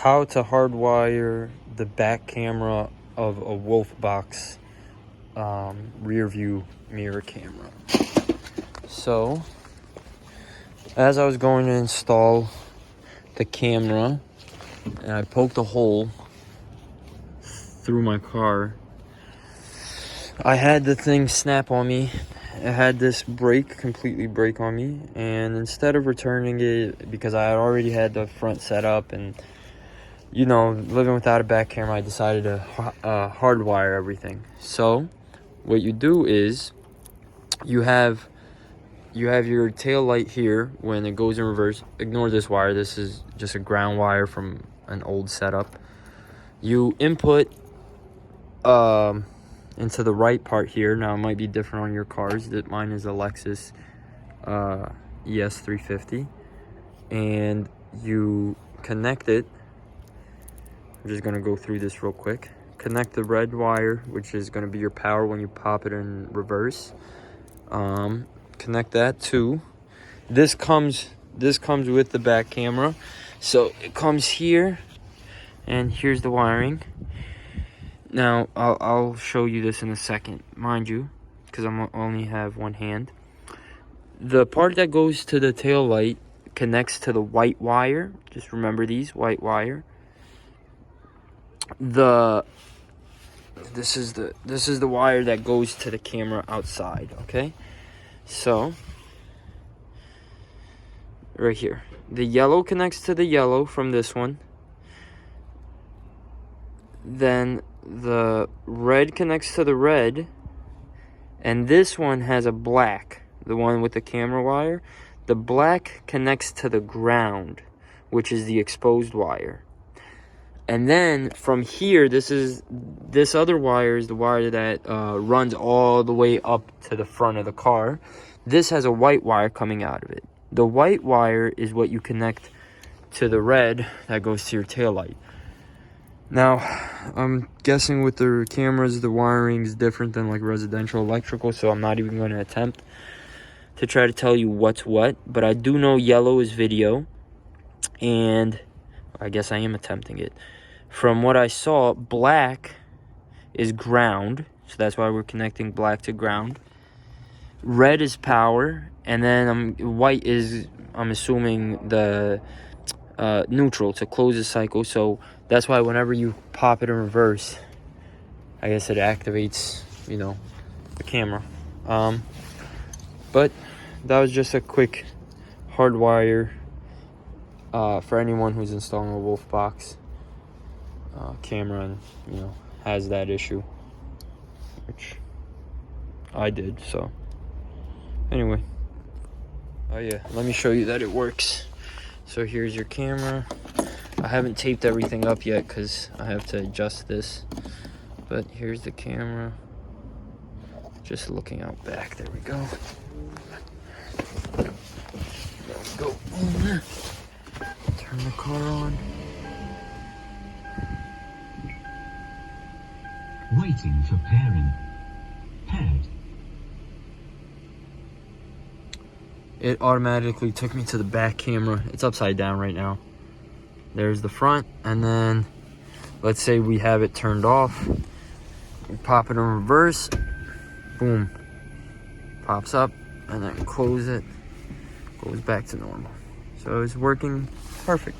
how to hardwire the back camera of a Wolfbox rear view mirror camera. So as I was going to install the camera, and I poked a hole through my car, I had the thing snap on me. It had this completely break on me, and instead of returning it, because I had already had the front set up and, you know, living without a back camera, I decided to hardwire everything. So what you do is you have your tail light here. When it goes in reverse, ignore this wire. This is just a ground wire from an old setup. You input into the right part here. Now it might be different on your cars. Mine is a Lexus ES350, and you connect it. I'm just gonna go through this real quick. Connect the red wire, which is gonna be your power when you pop it in reverse. Connect that too. This comes with the back camera, so it comes here, and here's the wiring. Now, I'll show you this in a second, mind you, because I only have one hand. The part that goes to the tail light connects to the white wire. Just remember these, white wire. This is the wire that goes to the camera outside, okay? So, right here. The yellow connects to the yellow from this one. Then the red connects to the red, and this one has a black, the one with the camera wire. The black connects to the ground, which is the exposed wire. And then from here, this other wire is the wire that runs all the way up to the front of the car. This has a white wire coming out of it. The white wire is what you connect to the red that goes to your tail light. Now, I'm guessing with the cameras, the wiring is different than like residential electrical, so I'm not even going to attempt to try to tell you what's what. But I do know yellow is video, and I guess I am attempting it. From what I saw, black is ground, so that's why we're connecting black to ground. Red is power, and then white is, I'm assuming, the neutral to close the cycle. So that's why whenever you pop it in reverse, I guess it activates, you know, the camera. But that was just a quick hardwire for anyone who's installing a Wolfbox camera and, you know, has that issue, which I did. So anyway, oh yeah, let me show you that it works. So here's your camera. I haven't taped everything up yet because I have to adjust this, but here's the camera, just looking out back. There we go. Let's go. Turn the car on. Waiting for pairing. Paired. It automatically took me to the back camera. It's upside down right now. There's the front, and then let's say we have it turned off. We pop it in reverse. Boom. Pops up, and then close it. Goes back to normal. So it's working perfect.